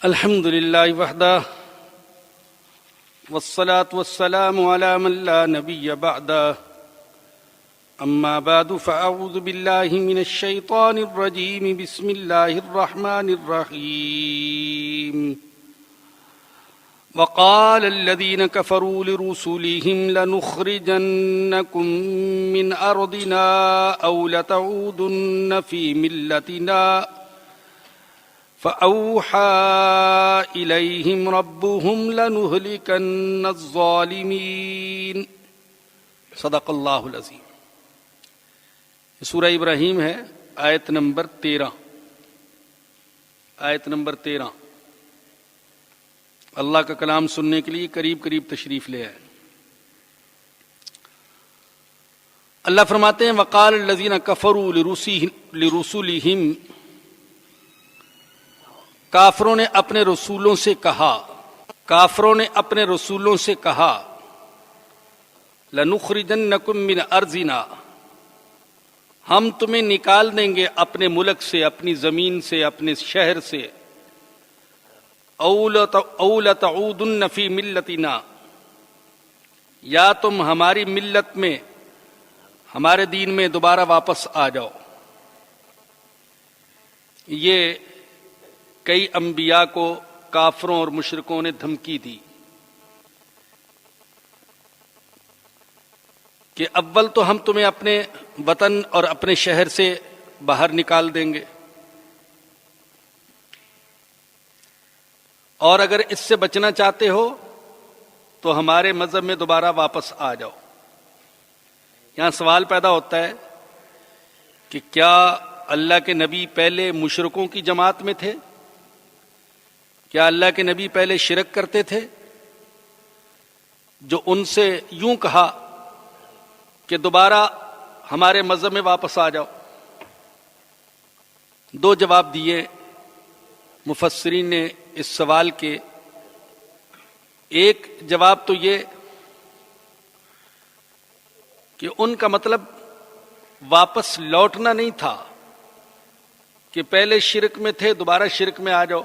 الحمد لله وحده والصلاة والسلام على من لا نبي بعده أما بعد فأعوذ بالله من الشيطان الرجيم بسم الله الرحمن الرحيم وقال الذين كفروا لرسلهم لنخرجنكم من أرضنا أو لتعودن في ملتنا فأوحى إليهم ربهم لنهلكن الظالمين صدق اللہ العظیم۔ سورہ ابراہیم ہے، آیت نمبر 13۔ اللہ کا کلام سننے کے لیے قریب تشریف لے آئے۔ اللہ فرماتے ہیں وقال الذین کفروا لرسلہم، کافروں نے اپنے رسولوں سے کہا لنخرجنکم من ارضنا، ہم تمہیں نکال دیں گے اپنے ملک سے، اپنی زمین سے، اپنے شہر سے، او لتعودن فی ملتنا، یا تم ہماری ملت میں، ہمارے دین میں دوبارہ واپس آ جاؤ۔ یہ کئی انبیاء کو کافروں اور مشرکوں نے دھمکی دی کہ اول تو ہم تمہیں اپنے وطن اور اپنے شہر سے باہر نکال دیں گے، اور اگر اس سے بچنا چاہتے ہو تو ہمارے مذہب میں دوبارہ واپس آ جاؤ۔ یہاں سوال پیدا ہوتا ہے کہ کیا اللہ کے نبی پہلے مشرکوں کی جماعت میں تھے؟ کیا اللہ کے نبی پہلے شرک کرتے تھے جو ان سے یوں کہا کہ دوبارہ ہمارے مذہب میں واپس آ جاؤ؟ دو جواب دیے مفسرین نے اس سوال کے۔ ایک جواب تو یہ کہ ان کا مطلب واپس لوٹنا نہیں تھا کہ پہلے شرک میں تھے دوبارہ شرک میں آ جاؤ،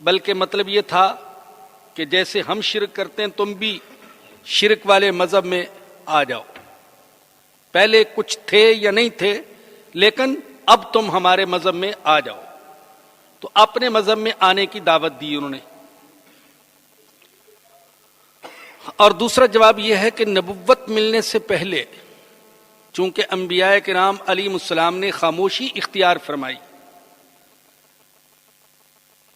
بلکہ مطلب یہ تھا کہ جیسے ہم شرک کرتے ہیں تم بھی شرک والے مذہب میں آ جاؤ۔ پہلے کچھ تھے یا نہیں تھے، لیکن اب تم ہمارے مذہب میں آ جاؤ۔ تو اپنے مذہب میں آنے کی دعوت دی انہوں نے۔ اور دوسرا جواب یہ ہے کہ نبوت ملنے سے پہلے چونکہ انبیاء کرام علیہم السلام نے خاموشی اختیار فرمائی،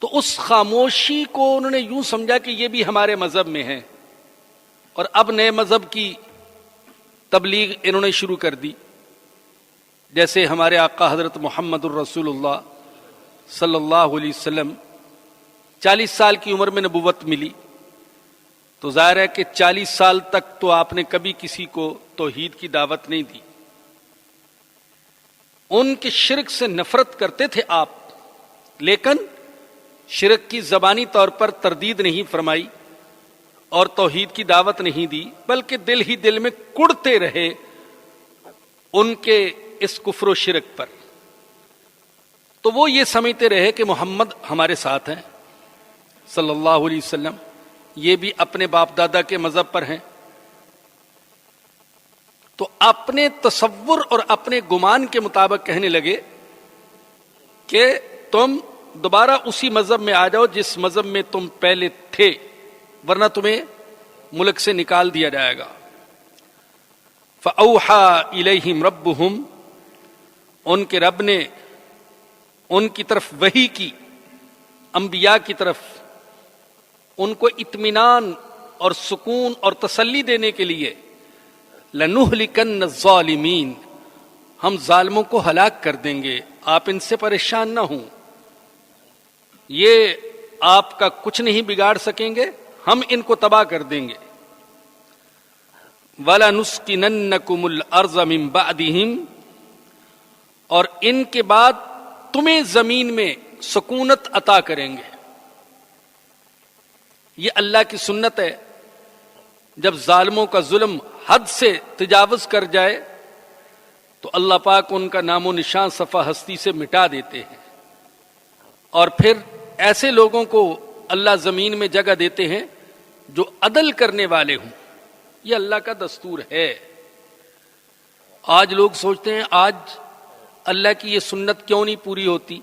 تو اس خاموشی کو انہوں نے یوں سمجھا کہ یہ بھی ہمارے مذہب میں ہے، اور اب نئے مذہب کی تبلیغ انہوں نے شروع کر دی۔ جیسے ہمارے آقا حضرت محمد الرسول اللہ صلی اللہ علیہ وسلم 40 سال کی عمر میں نبوت ملی، تو ظاہر ہے کہ 40 سال تک تو آپ نے کبھی کسی کو توحید کی دعوت نہیں دی۔ ان کے شرک سے نفرت کرتے تھے آپ، لیکن شرک کی زبانی طور پر تردید نہیں فرمائی اور توحید کی دعوت نہیں دی، بلکہ دل ہی دل میں کڑتے رہے ان کے اس کفر و شرک پر۔ تو وہ یہ سمجھتے رہے کہ محمد ہمارے ساتھ ہیں صلی اللہ علیہ وسلم، یہ بھی اپنے باپ دادا کے مذہب پر ہیں۔ تو اپنے تصور اور اپنے گمان کے مطابق کہنے لگے کہ تم دوبارہ اسی مذہب میں آ جاؤ جس مذہب میں تم پہلے تھے، ورنہ تمہیں ملک سے نکال دیا جائے گا۔ فَأَوْحَى إِلَيْهِمْ رَبُّهُمْ، ان کے رب نے ان کی طرف وحی کی، انبیاء کی طرف، ان کو اطمینان اور سکون اور تسلی دینے کے لیے لَنُهْلِكَنَّ الظَّالِمِينَ، ہم ظالموں کو ہلاک کر دیں گے، آپ ان سے پریشان نہ ہوں، یہ آپ کا کچھ نہیں بگاڑ سکیں گے، ہم ان کو تباہ کر دیں گے۔ وَلَنُسْكِنَنَّكُمُ الْأَرْضَ مِن بَعْدِهِمْ، اور ان کے بعد تمہیں زمین میں سکونت عطا کریں گے۔ یہ اللہ کی سنت ہے، جب ظالموں کا ظلم حد سے تجاوز کر جائے تو اللہ پاک ان کا نام و نشان صفحہ ہستی سے مٹا دیتے ہیں، اور پھر ایسے لوگوں کو اللہ زمین میں جگہ دیتے ہیں جو عدل کرنے والے ہوں. یہ اللہ کا دستور ہے. آج لوگ سوچتے ہیں آج اللہ کی یہ سنت کیوں نہیں پوری ہوتی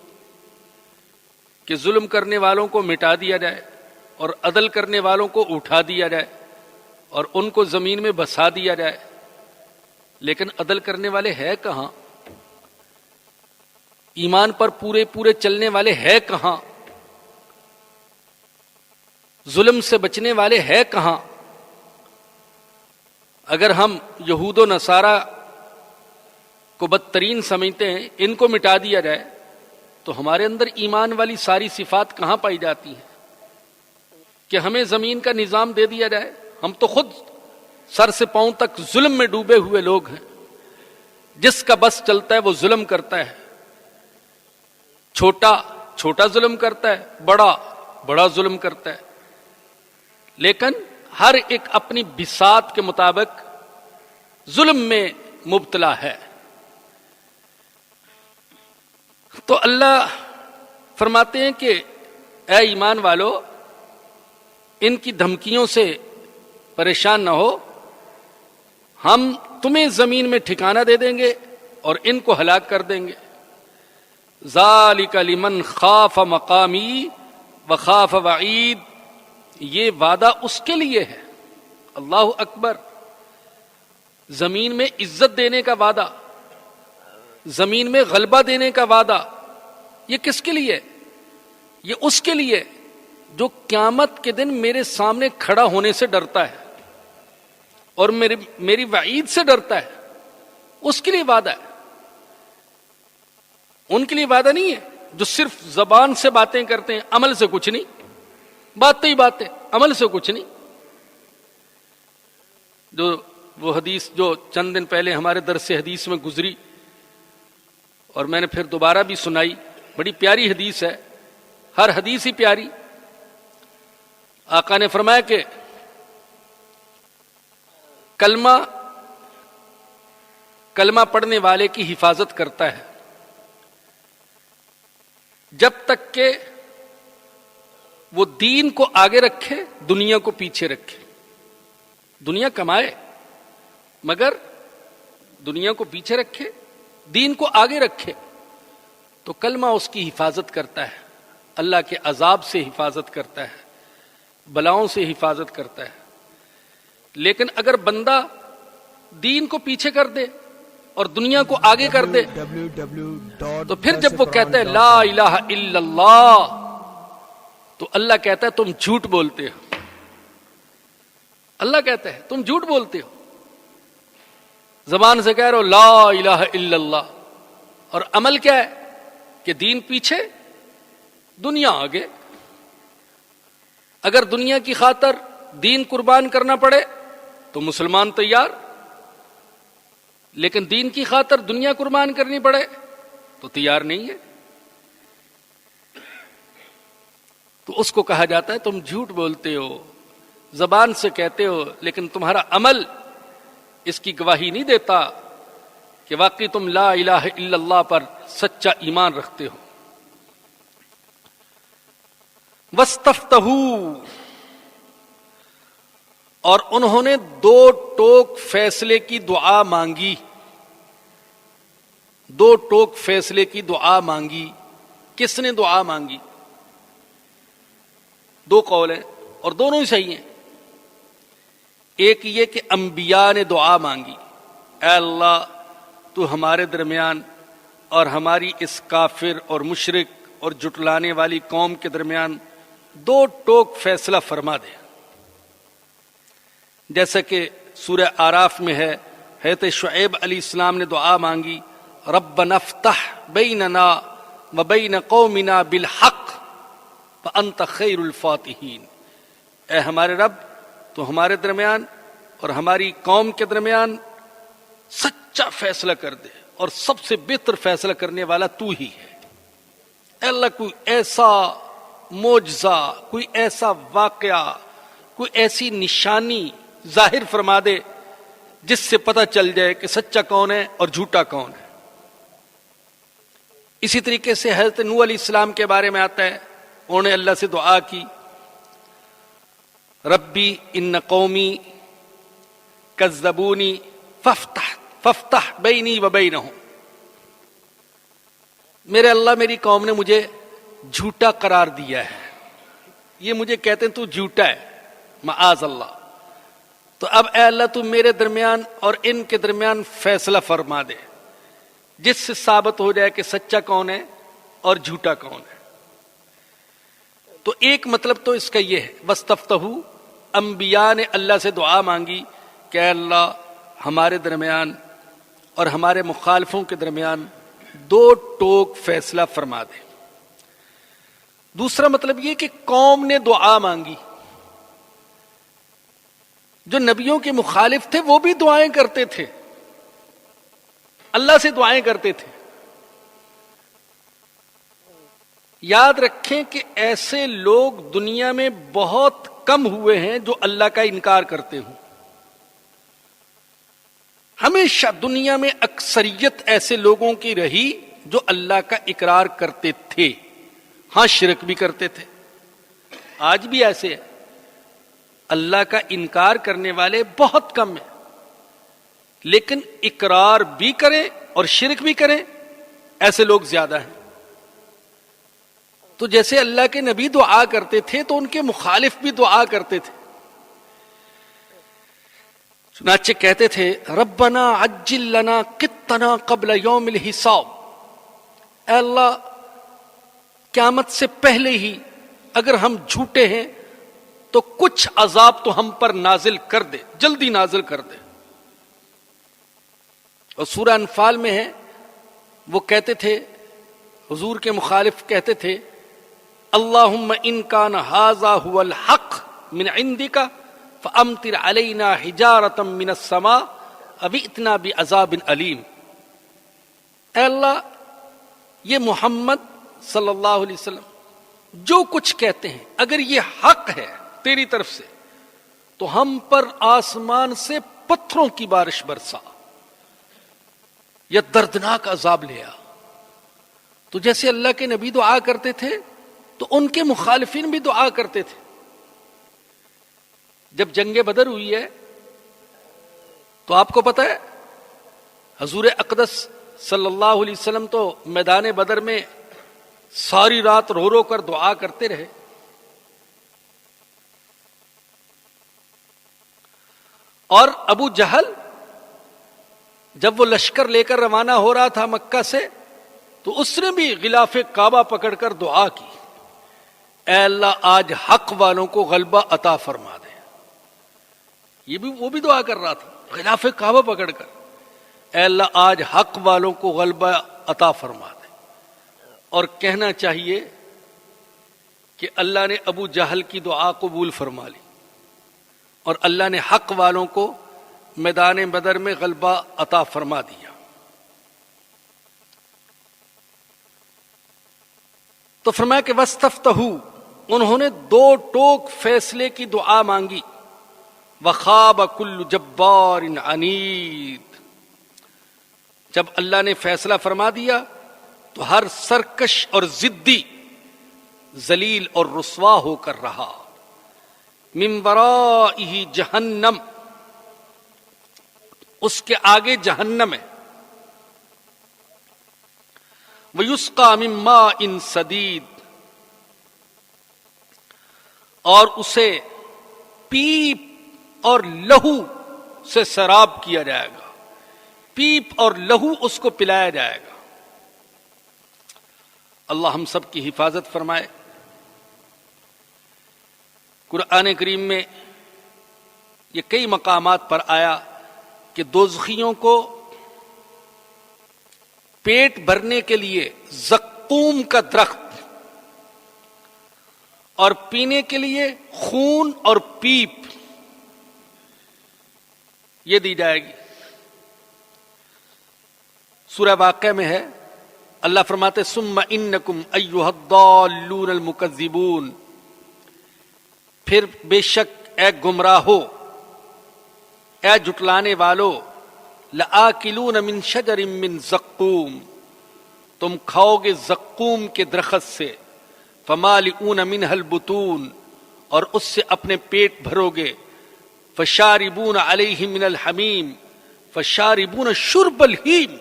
کہ ظلم کرنے والوں کو مٹا دیا جائے اور عدل کرنے والوں کو اٹھا دیا جائے اور ان کو زمین میں بسا دیا جائے. لیکن عدل کرنے والے ہے کہاں؟ ایمان پر پورے پورے چلنے والے ہے کہاں؟ ظلم سے بچنے والے ہے کہاں؟ اگر ہم یہود و نصارہ کو بدترین سمجھتے ہیں، ان کو مٹا دیا جائے تو ہمارے اندر ایمان والی ساری صفات کہاں پائی جاتی ہیں کہ ہمیں زمین کا نظام دے دیا جائے؟ ہم تو خود سر سے پاؤں تک ظلم میں ڈوبے ہوئے لوگ ہیں. جس کا بس چلتا ہے وہ ظلم کرتا ہے. چھوٹا چھوٹا ظلم کرتا ہے، بڑا بڑا ظلم کرتا ہے. لیکن ہر ایک اپنی بساط کے مطابق ظلم میں مبتلا ہے. تو اللہ فرماتے ہیں کہ اے ایمان والو، ان کی دھمکیوں سے پریشان نہ ہو، ہم تمہیں زمین میں ٹھکانہ دے دیں گے اور ان کو ہلاک کر دیں گے. ذالک لمن خاف مقامی وخاف وعید، یہ وعدہ اس کے لیے ہے. اللہ اکبر. زمین میں عزت دینے کا وعدہ، زمین میں غلبہ دینے کا وعدہ، یہ کس کے لیے؟ یہ اس کے لیے جو قیامت کے دن میرے سامنے کھڑا ہونے سے ڈرتا ہے اور میری وعید سے ڈرتا ہے. اس کے لیے وعدہ ہے. ان کے لیے وعدہ نہیں ہے جو صرف زبان سے باتیں کرتے ہیں، عمل سے کچھ نہیں. باتیں ہی باتیں، عمل سے کچھ نہیں. جو وہ حدیث جو چند دن پہلے ہمارے درس حدیث میں گزری اور میں نے پھر دوبارہ بھی سنائی، بڑی پیاری حدیث ہے. ہر حدیث ہی پیاری. آقا نے فرمایا کہ کلمہ پڑھنے والے کی حفاظت کرتا ہے جب تک کہ وہ دین کو آگے رکھے، دنیا کو پیچھے رکھے. دنیا کمائے مگر دنیا کو پیچھے رکھے، دین کو آگے رکھے، تو کلمہ اس کی حفاظت کرتا ہے، اللہ کے عذاب سے حفاظت کرتا ہے، بلاؤں سے حفاظت کرتا ہے. لیکن اگر بندہ دین کو پیچھے کر دے اور دنیا کو آگے کر دے تو پھر جب وہ کہتا ہے لا الہ الا اللہ تو اللہ کہتا ہے تم جھوٹ بولتے ہو. اللہ کہتا ہے تم جھوٹ بولتے ہو. زبان سے کہہ رہے ہو لا الہ الا اللہ اور عمل کیا ہے کہ دین پیچھے دنیا آگے. اگر دنیا کی خاطر دین قربان کرنا پڑے تو مسلمان تیار، لیکن دین کی خاطر دنیا قربان کرنی پڑے تو تیار نہیں ہے. تو اس کو کہا جاتا ہے تم جھوٹ بولتے ہو، زبان سے کہتے ہو لیکن تمہارا عمل اس کی گواہی نہیں دیتا کہ واقعی تم لا الہ الا اللہ پر سچا ایمان رکھتے ہو. وَاسْتَفْتَحُوا، اور انہوں نے 2 ٹوک فیصلے کی دعا مانگی. 2 ٹوک فیصلے کی دعا مانگی. کس نے دعا مانگی؟ 2 قول ہیں اور دونوں ہی صحیح ہیں. ایک یہ کہ انبیاء نے دعا مانگی، اے اللہ تو ہمارے درمیان اور ہماری اس کافر اور مشرک اور جٹلانے والی قوم کے درمیان 2 ٹوک فیصلہ فرما دے. جیسا کہ سورہ اعراف میں ہے، حضرت شعیب علیہ السلام نے دعا مانگی ربنا افتح بیننا وبین قومنا بالحق فانت خیر الفاتحین. اے ہمارے رب تو ہمارے درمیان اور ہماری قوم کے درمیان سچا فیصلہ کر دے اور سب سے بہتر فیصلہ کرنے والا تو ہی ہے. اے اللہ کوئی ایسا معجزہ، کوئی ایسا واقعہ، کوئی ایسی نشانی ظاہر فرما دے جس سے پتہ چل جائے کہ سچا کون ہے اور جھوٹا کون ہے. اسی طریقے سے حضرت نوح علیہ السلام کے بارے میں آتا ہے انہوں نے اللہ سے دعا کی، ربی ان قومی کذبونی فافتح بینی و بینہم، میرے اللہ میری قوم نے مجھے جھوٹا قرار دیا ہے، یہ مجھے کہتے ہیں تو جھوٹا ہے، معاذ اللہ، تو اب اے اللہ تو میرے درمیان اور ان کے درمیان فیصلہ فرما دے جس سے ثابت ہو جائے کہ سچا کون ہے اور جھوٹا کون ہے۔ تو ایک مطلب تو اس کا یہ ہے، وَاسْتَفْتَحُوا، انبیاء نے اللہ سے دعا مانگی کہ اے اللہ ہمارے درمیان اور ہمارے مخالفوں کے درمیان دو ٹوک فیصلہ فرما دے۔ دوسرا مطلب یہ کہ قوم نے دعا مانگی، جو نبیوں کے مخالف تھے وہ بھی دعائیں کرتے تھے، اللہ سے دعائیں کرتے تھے۔ یاد رکھیں کہ ایسے لوگ دنیا میں بہت کم ہوئے ہیں جو اللہ کا انکار کرتے ہوں۔ ہمیشہ دنیا میں اکثریت ایسے لوگوں کی رہی جو اللہ کا اقرار کرتے تھے، ہاں شرک بھی کرتے تھے، آج بھی ایسے ہے، اللہ کا انکار کرنے والے بہت کم ہیں، لیکن اقرار بھی کریں اور شرک بھی کریں ایسے لوگ زیادہ ہیں۔ تو جیسے اللہ کے نبی دعا کرتے تھے تو ان کے مخالف بھی دعا کرتے تھے، چنانچہ کہتے تھے ربنا عجل لنا قطنا قبل یوم الحساب، اے اللہ قیامت سے پہلے ہی اگر ہم جھوٹے ہیں تو کچھ عذاب تو ہم پر نازل کر دے، جلدی نازل کر دے۔ اور سورہ انفال میں ہے، وہ کہتے تھے، حضور کے مخالف کہتے تھے اللہم ان کان ھذا ھو الحق من عندک فامطر علینا حجارۃ من السماء او ائتنا بعذاب علیم، اے اللہ یہ محمد صلی اللہ علیہ وسلم جو کچھ کہتے ہیں اگر یہ حق ہے تیری طرف سے تو ہم پر آسمان سے پتھروں کی بارش برسا یا دردناک عذاب لیا۔ تو جیسے اللہ کے نبی دعا کرتے تھے تو ان کے مخالفین بھی دعا کرتے تھے۔ جب جنگ بدر ہوئی ہے تو آپ کو پتہ ہے حضور اقدس صلی اللہ علیہ وسلم تو میدان بدر میں ساری رات رو رو کر دعا کرتے رہے۔ اور ابو جہل جب وہ لشکر لے کر روانہ ہو رہا تھا مکہ سے تو اس نے بھی غلاف کعبہ پکڑ کر دعا کی، اے اللہ آج حق والوں کو غلبہ عطا فرما دے۔ وہ بھی دعا کر رہا تھا غلاف کعبہ پکڑ کر، اے اللہ آج حق والوں کو غلبہ عطا فرما دے۔ اور کہنا چاہیے کہ اللہ نے ابو جہل کی دعا قبول فرما لی اور اللہ نے حق والوں کو میدان بدر میں غلبہ عطا فرما دیا۔ تو فرمایا کہ وَاسْتَفْتَحُوا، انہوں نے دو ٹوک فیصلے کی دعا مانگی، وَخَابَ كُلُّ جَبَّارٍ عَنِيدٍ، جب اللہ نے فیصلہ فرما دیا تو ہر سرکش اور ضدی ذلیل اور رسوا ہو کر رہا۔ مِن وَرَائِهِ جہنم، اس کے آگے جہنم ہے، وَيُسْقَى مِن مَّاءٍ صَدِيدٍ، اور اسے پیپ اور لہو سے سیراب کیا جائے گا، پیپ اور لہو اس کو پلایا جائے گا۔ اللہ ہم سب کی حفاظت فرمائے۔ قرآن کریم میں یہ کئی مقامات پر آیا کہ دوزخیوں کو پیٹ بھرنے کے لیے زقوم کا درخت اور پینے کے لیے خون اور پیپ یہ دی جائے گی۔ سورہ واقعہ میں ہے، اللہ فرماتے ثم انکم ایھا الضالون المکذبون، پھر بے شک اے گمراہو، اے جھٹلانے والو، لآکلون من شجر من زقوم، تم کھاؤ گے زقوم کے درخت سے، فمالئون منها البطون، اور اس سے اپنے پیٹ بھرو گے، فشاربون علیہ من الحمیم، فشاربون شرب الہیم۔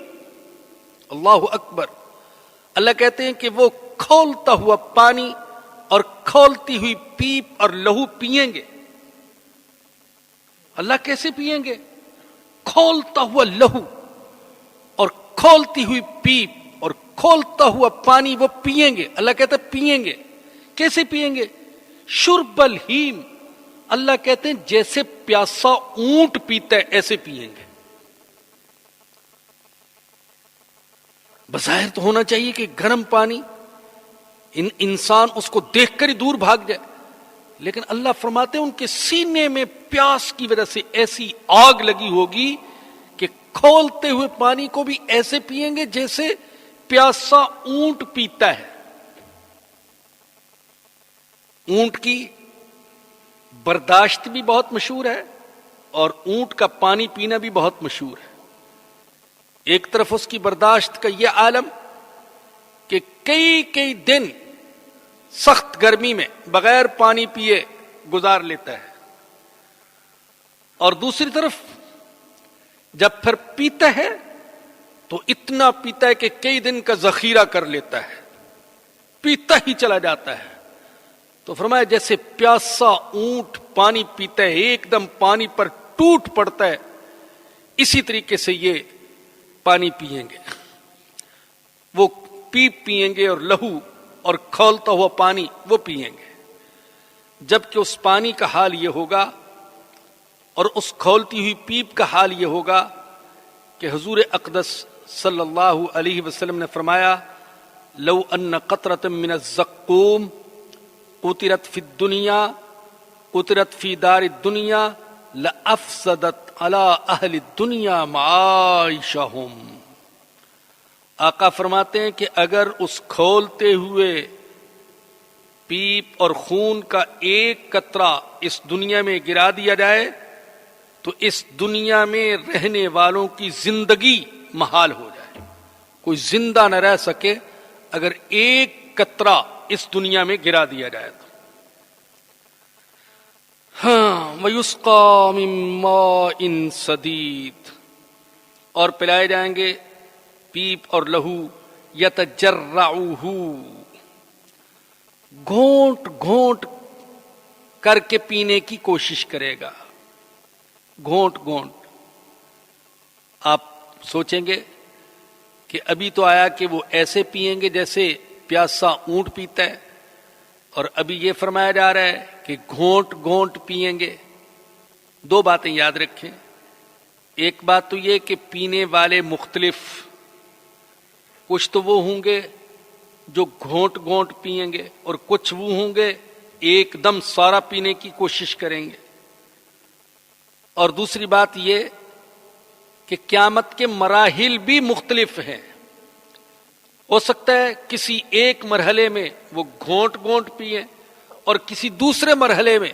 اللہ اکبر۔ اللہ کہتے ہیں کہ وہ کھولتا ہوا پانی اور کھولتی ہوئی پیپ اور لہو پئیں گے۔ اللہ کیسے پئیں گے؟ کھولتا ہوا لہو اور کھولتی ہوئی پیپ اور کھولتا ہوا پانی وہ پئیں گے۔ اللہ کہتا ہے پئیں گے۔ کیسے پئیں گے؟ شرب الہیم۔ اللہ کہتے ہیں جیسے پیاسا اونٹ پیتا ہے ایسے پئیں گے۔ بظاہر تو ہونا چاہیے کہ گرم پانی انسان اس کو دیکھ کر ہی دور بھاگ جائے، لیکن اللہ فرماتے ہیں ان کے سینے میں پیاس کی وجہ سے ایسی آگ لگی ہوگی کہ کھولتے ہوئے پانی کو بھی ایسے پئیں گے جیسے پیاسا اونٹ پیتا ہے۔ اونٹ کی برداشت بھی بہت مشہور ہے اور اونٹ کا پانی پینا بھی بہت مشہور ہے۔ ایک طرف اس کی برداشت کا یہ عالم کہ کئی دن سخت گرمی میں بغیر پانی پیے گزار لیتا ہے، اور دوسری طرف جب پھر پیتا ہے تو اتنا پیتا ہے کہ کئی دن کا ذخیرہ کر لیتا ہے، پیتا ہی چلا جاتا ہے۔ تو فرمایا جیسے پیاسا اونٹ پانی پیتا ہے، ایک دم پانی پر ٹوٹ پڑتا ہے، اسی طریقے سے یہ پانی پئیں گے۔ وہ پیپ پئیں گے اور لہو اور کھولتا ہوا پانی وہ پئیں گے، جبکہ اس پانی کا حال یہ ہوگا اور اس کھولتی ہوئی پیپ کا حال یہ ہوگا کہ حضور اقدس صلی اللہ علیہ وسلم نے فرمایا لو ان قطرۃ من الزقوم قطرت فی الدنیا قطرت فی دار الدنیا لافسدت علی اہل الدنیا معاشہم۔ آقا فرماتے ہیں کہ اگر اس کھولتے ہوئے پیپ اور خون کا ایک قطرہ اس دنیا میں گرا دیا جائے تو اس دنیا میں رہنے والوں کی زندگی محال ہو جائے، کوئی زندہ نہ رہ سکے اگر ایک قطرہ اس دنیا میں گرا دیا جائے تو۔ ہاں وَيُسْقَى مِن مَّاءٍ صَدِيدٍ، اور پلائے جائیں گے پیپ اور لہو، یتجرعہ، گھونٹ گھونٹ کر کے پینے کی کوشش کرے گا، گھونٹ گھونٹ۔ آپ سوچیں گے کہ ابھی تو آیا کہ وہ ایسے پئیں گے جیسے پیاسا اونٹ پیتا ہے، اور ابھی یہ فرمایا جا رہا ہے کہ گھونٹ گھونٹ پئیں گے۔ دو باتیں یاد رکھیں، ایک بات تو یہ کہ پینے والے مختلف، کچھ تو وہ ہوں گے جو گھونٹ گھونٹ پئیں گے اور کچھ وہ ہوں گے ایک دم سارا پینے کی کوشش کریں گے، اور دوسری بات یہ کہ قیامت کے مراحل بھی مختلف ہیں۔ ہو سکتا ہے کسی ایک مرحلے میں وہ گھونٹ گھونٹ پیئیں اور کسی دوسرے مرحلے میں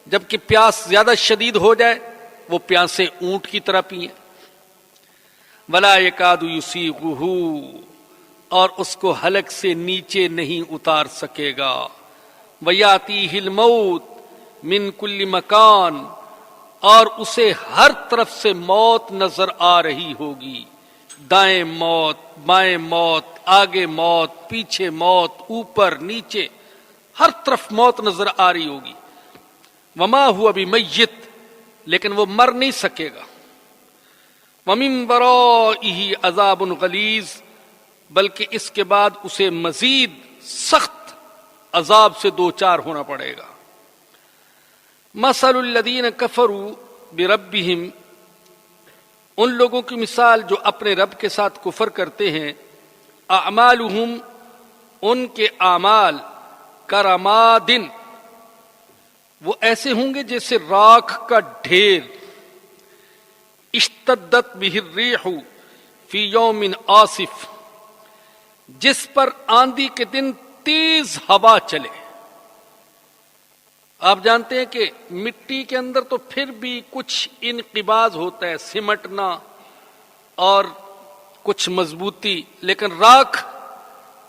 جبکہ پیاس زیادہ شدید ہو جائے وہ پیاسے اونٹ کی طرح پئیں۔ وَلَا يَكَادُ يُسِيغُهُ، اور اس کو حلق سے نیچے نہیں اتار سکے گا۔ وَيَأْتِيهِ الْمَوْتُ مِنْ كُلِّ مَكَانٍ، اور اسے ہر طرف سے موت نظر آ رہی ہوگی، دائیں موت، بائیں موت، آگے موت، پیچھے موت، اوپر نیچے، ہر طرف موت نظر آ رہی ہوگی۔ وما هو بمیت، لیکن وہ مر نہیں سکے گا۔ ومن ورائہ عذاب غلیظ، بلکہ اس کے بعد اسے مزید سخت عذاب سے دوچار ہونا پڑے گا۔ مثل الذین کفروا بربہم، ان لوگوں کی مثال جو اپنے رب کے ساتھ کفر کرتے ہیں، اعمالہم، ان کے اعمال، کرمادن، وہ ایسے ہوں گے جیسے راکھ کا ڈھیر، اشتدت بہ الریح فی یوم عاصف، جس پر آندھی کے دن تیز ہوا چلے۔ آپ جانتے ہیں کہ مٹی کے اندر تو پھر بھی کچھ انقباض ہوتا ہے، سمٹنا اور کچھ مضبوطی، لیکن راکھ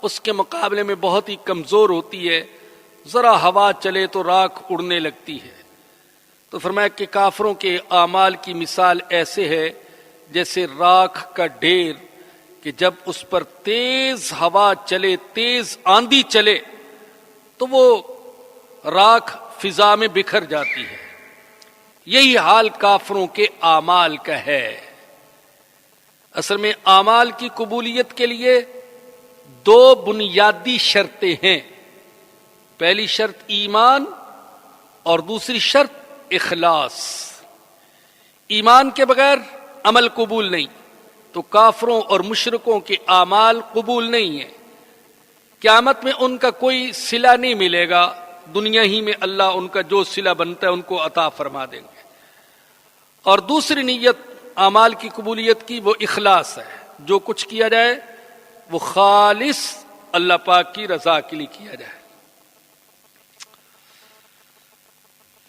اس کے مقابلے میں بہت ہی کمزور ہوتی ہے، ذرا ہوا چلے تو راکھ اڑنے لگتی ہے۔ تو فرمایا کہ کافروں کے اعمال کی مثال ایسے ہے جیسے راکھ کا ڈھیر کہ جب اس پر تیز ہوا چلے، تیز آندھی چلے تو وہ راکھ فضا میں بکھر جاتی ہے۔ یہی حال کافروں کے اعمال کا ہے۔ اصل میں اعمال کی قبولیت کے لیے دو بنیادی شرطیں ہیں، پہلی شرط ایمان اور دوسری شرط اخلاص۔ ایمان کے بغیر عمل قبول نہیں، تو کافروں اور مشرکوں کے اعمال قبول نہیں ہیں، قیامت میں ان کا کوئی صلہ نہیں ملے گا، دنیا ہی میں اللہ ان کا جو صلہ بنتا ہے ان کو عطا فرما دیں گے۔ اور دوسری نیت اعمال کی قبولیت کی وہ اخلاص ہے، جو کچھ کیا جائے وہ خالص اللہ پاک کی رضا کے لیے کیا جائے۔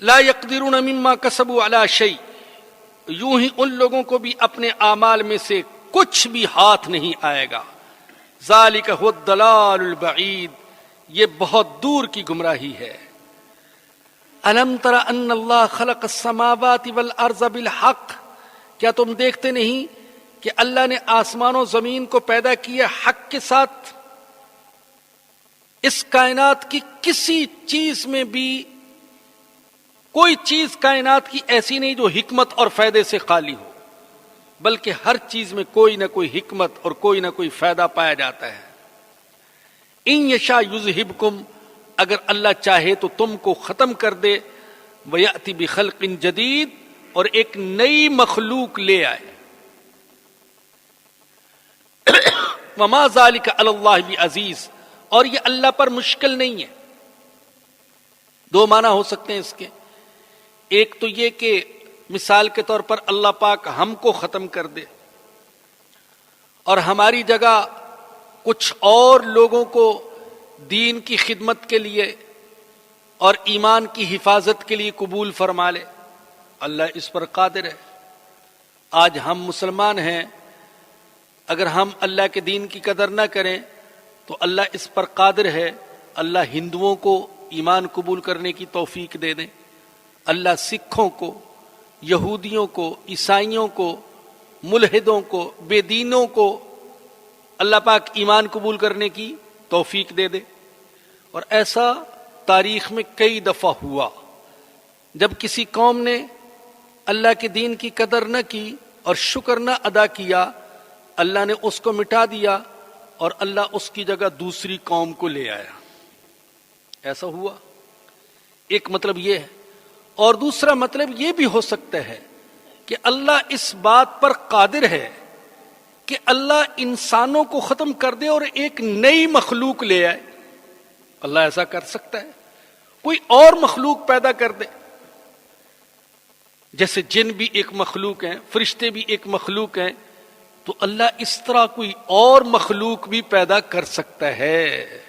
لا يقدرون مما كسبوا على شيء، یوں ہی ان لوگوں کو بھی اپنے اعمال میں سے کچھ بھی ہاتھ نہیں آئے گا۔ ذالک هو الضلال البعید، یہ بہت دور کی گمراہی ہے۔ الم تر ان اللہ خلق السماوات والارض بالحق، کیا تم دیکھتے نہیں کہ اللہ نے آسمان و زمین کو پیدا کیا حق کے ساتھ؟ اس کائنات کی کسی چیز میں بھی کوئی چیز کائنات کی ایسی نہیں جو حکمت اور فائدے سے خالی ہو، بلکہ ہر چیز میں کوئی نہ کوئی حکمت اور کوئی نہ کوئی فائدہ پایا جاتا ہے۔ ان یشاء یذہبکم، اگر اللہ چاہے تو تم کو ختم کر دے، ویأتی بخلق جدید، اور ایک نئی مخلوق لے آئے۔ وما ذلک علی اللہ بعزیز، اور یہ اللہ پر مشکل نہیں ہے۔ دو معنی ہو سکتے ہیں اس کے، ایک تو یہ کہ مثال کے طور پر اللہ پاک ہم کو ختم کر دے اور ہماری جگہ کچھ اور لوگوں کو دین کی خدمت کے لیے اور ایمان کی حفاظت کے لیے قبول فرما لے۔ اللہ اس پر قادر ہے۔ آج ہم مسلمان ہیں، اگر ہم اللہ کے دین کی قدر نہ کریں تو اللہ اس پر قادر ہے، اللہ ہندوؤں کو ایمان قبول کرنے کی توفیق دے دیں، اللہ سکھوں کو، یہودیوں کو، عیسائیوں کو، ملحدوں کو، بے دینوں کو اللہ پاک ایمان قبول کرنے کی توفیق دے دے۔ اور ایسا تاریخ میں کئی دفعہ ہوا، جب کسی قوم نے اللہ کے دین کی قدر نہ کی اور شکر نہ ادا کیا، اللہ نے اس کو مٹا دیا اور اللہ اس کی جگہ دوسری قوم کو لے آیا۔ ایسا ہوا، ایک مطلب یہ ہے۔ اور دوسرا مطلب یہ بھی ہو سکتا ہے کہ اللہ اس بات پر قادر ہے کہ اللہ انسانوں کو ختم کر دے اور ایک نئی مخلوق لے آئے۔ اللہ ایسا کر سکتا ہے، کوئی اور مخلوق پیدا کر دے، جیسے جن بھی ایک مخلوق ہیں، فرشتے بھی ایک مخلوق ہیں، تو اللہ اس طرح کوئی اور مخلوق بھی پیدا کر سکتا ہے۔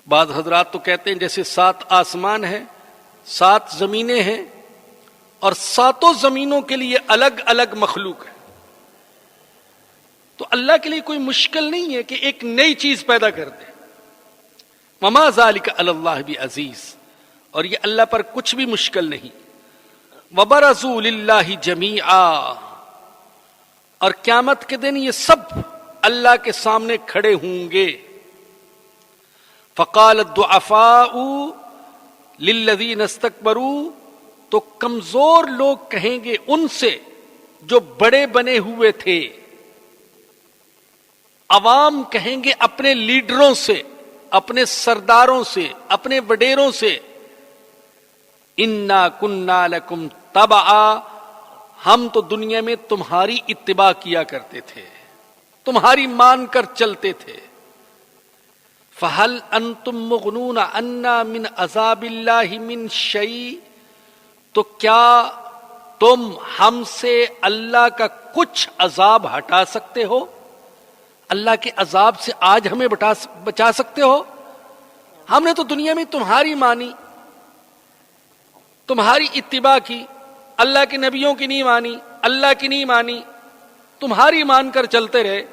بعض حضرات تو کہتے ہیں جیسے 7 آسمان ہیں، 7 زمینیں ہیں، اور 7 زمینوں کے لیے الگ الگ مخلوق ہے، تو اللہ کے لیے کوئی مشکل نہیں ہے کہ ایک نئی چیز پیدا کر دے۔ وما ذلک علی اللہ بعزیز، اور یہ اللہ پر کچھ بھی مشکل نہیں۔ وبرزوا للہ جمیعا، اور قیامت کے دن یہ سب اللہ کے سامنے کھڑے ہوں گے۔ فقال الضعفاء للذین استکبروا، تو کمزور لوگ کہیں گے ان سے جو بڑے بنے ہوئے تھے، عوام کہیں گے اپنے لیڈروں سے، اپنے سرداروں سے، اپنے وڈیروں سے، انا کننا لکم تبعا، ہم تو دنیا میں تمہاری اتباع کیا کرتے تھے، تمہاری مان کر چلتے تھے۔ فہل انتم مغنون عنا من عذاب اللہ من شیء، تو کیا تم ہم سے اللہ کا کچھ عذاب ہٹا سکتے ہو؟ اللہ کے عذاب سے آج ہمیں بچا سکتے ہو؟ ہم نے تو دنیا میں تمہاری مانی، تمہاری اتباع کی، اللہ کے نبیوں کی نہیں مانی، اللہ کی نہیں مانی، تمہاری مان کر چلتے رہے،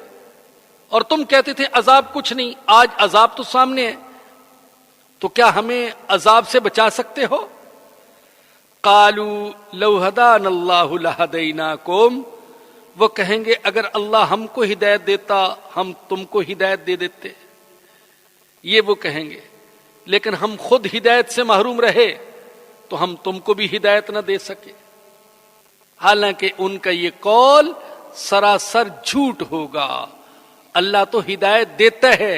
اور تم کہتے تھے عذاب کچھ نہیں، آج عذاب تو سامنے ہے، تو کیا ہمیں عذاب سے بچا سکتے ہو؟ قالوا لو ہدانا اللہ لہدیناکم، وہ کہیں گے اگر اللہ ہم کو ہدایت دیتا ہم تم کو ہدایت دے دیتے، یہ وہ کہیں گے، لیکن ہم خود ہدایت سے محروم رہے تو ہم تم کو بھی ہدایت نہ دے سکے۔ حالانکہ ان کا یہ قول سراسر جھوٹ ہوگا۔ اللہ تو ہدایت دیتا ہے،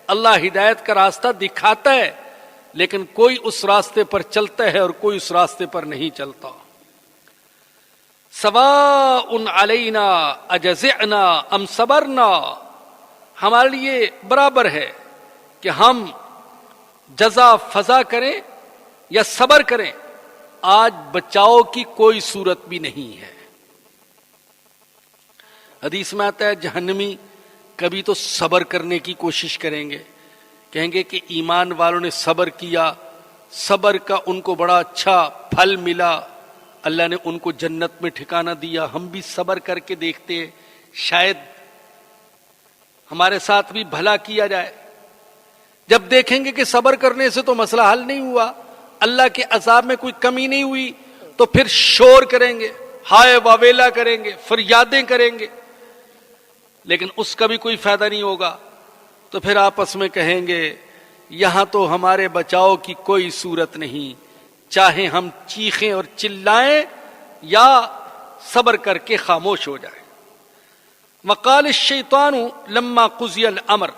اللہ ہدایت کا راستہ دکھاتا ہے، لیکن کوئی اس راستے پر چلتا ہے اور کوئی اس راستے پر نہیں چلتا۔ سواء علینا اجزعنا ام صبرنا، ہمارے لیے برابر ہے کہ ہم جزا فضا کریں یا صبر کریں، آج بچاؤ کی کوئی صورت بھی نہیں ہے۔ حدیث میں آتا ہے جہنمی کبھی تو صبر کرنے کی کوشش کریں گے، کہیں گے کہ ایمان والوں نے صبر کیا، صبر کا ان کو بڑا اچھا پھل ملا، اللہ نے ان کو جنت میں ٹھکانہ دیا، ہم بھی صبر کر کے دیکھتے ہیں، شاید ہمارے ساتھ بھی بھلا کیا جائے۔ جب دیکھیں گے کہ صبر کرنے سے تو مسئلہ حل نہیں ہوا، اللہ کے عذاب میں کوئی کمی نہیں ہوئی، تو پھر شور کریں گے، ہائے واویلا کریں گے، فریادیں کریں گے، لیکن اس کا بھی کوئی فائدہ نہیں ہوگا۔ تو پھر آپس میں کہیں گے یہاں تو ہمارے بچاؤ کی کوئی صورت نہیں، چاہے ہم چیخیں اور چلائیں یا صبر کر کے خاموش ہو جائیں۔ وقال الشیطان لما قضی الامر،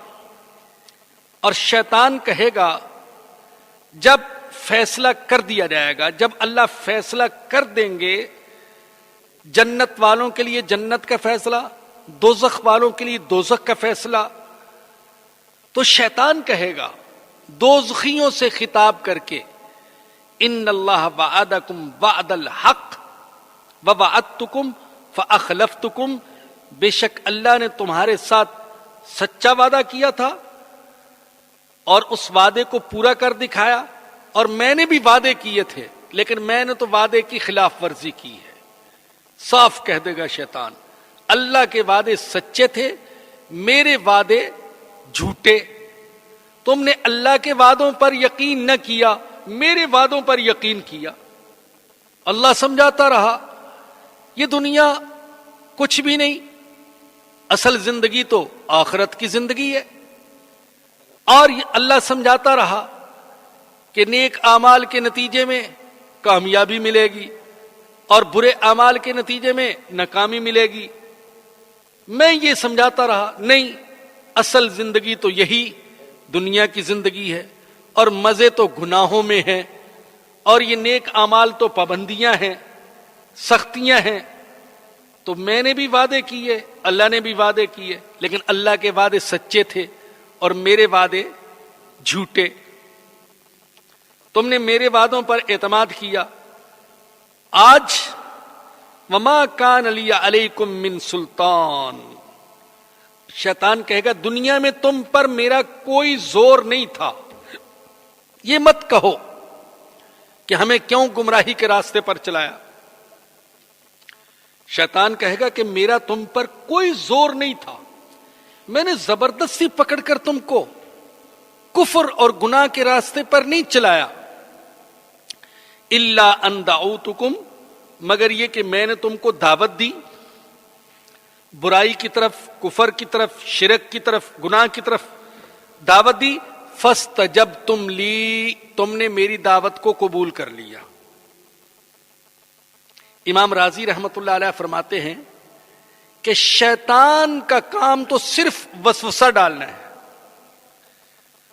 اور شیطان کہے گا جب فیصلہ کر دیا جائے گا، جب اللہ فیصلہ کر دیں گے، جنت والوں کے لیے جنت کا فیصلہ، دوزخ والوں کے لیے دوزخ کا فیصلہ، تو شیطان کہے گا دوزخیوں سے خطاب کر کے ان اللہ وعدکم وعد الحق ووعدتکم فاخلفتکم، بے شک اللہ نے تمہارے ساتھ سچا وعدہ کیا تھا اور اس وعدے کو پورا کر دکھایا، اور میں نے بھی وعدے کیے تھے لیکن میں نے تو وعدے کی خلاف ورزی کی ہے۔ صاف کہہ دے گا شیطان اللہ کے وعدے سچے تھے، میرے وعدے جھوٹے، تم نے اللہ کے وعدوں پر یقین نہ کیا، میرے وعدوں پر یقین کیا۔ اللہ سمجھاتا رہا یہ دنیا کچھ بھی نہیں، اصل زندگی تو آخرت کی زندگی ہے، اور اللہ سمجھاتا رہا کہ نیک اعمال کے نتیجے میں کامیابی ملے گی اور برے اعمال کے نتیجے میں ناکامی ملے گی۔ میں یہ سمجھاتا رہا نہیں، اصل زندگی تو یہی دنیا کی زندگی ہے، اور مزے تو گناہوں میں ہیں، اور یہ نیک اعمال تو پابندیاں ہیں، سختیاں ہیں۔ تو میں نے بھی وعدے کیے، اللہ نے بھی وعدے کیے، لیکن اللہ کے وعدے سچے تھے اور میرے وعدے جھوٹے۔ تم نے میرے وعدوں پر اعتماد کیا۔ آج وما کان لی علیکم من سلطان، شیطان کہے گا دنیا میں تم پر میرا کوئی زور نہیں تھا۔ یہ مت کہو کہ ہمیں کیوں گمراہی کے راستے پر چلایا۔ شیطان کہے گا کہ میرا تم پر کوئی زور نہیں تھا، میں نے زبردستی پکڑ کر تم کو کفر اور گناہ کے راستے پر نہیں چلایا۔ الا ان دعوتکم، مگر یہ کہ میں نے تم کو دعوت دی برائی کی طرف، کفر کی طرف، شرک کی طرف، گناہ کی طرف دعوت دی، فاستجبتم لی، تم نے میری دعوت کو قبول کر لیا۔ امام رازی رحمت اللہ علیہ فرماتے ہیں کہ شیطان کا کام تو صرف وسوسہ ڈالنا ہے۔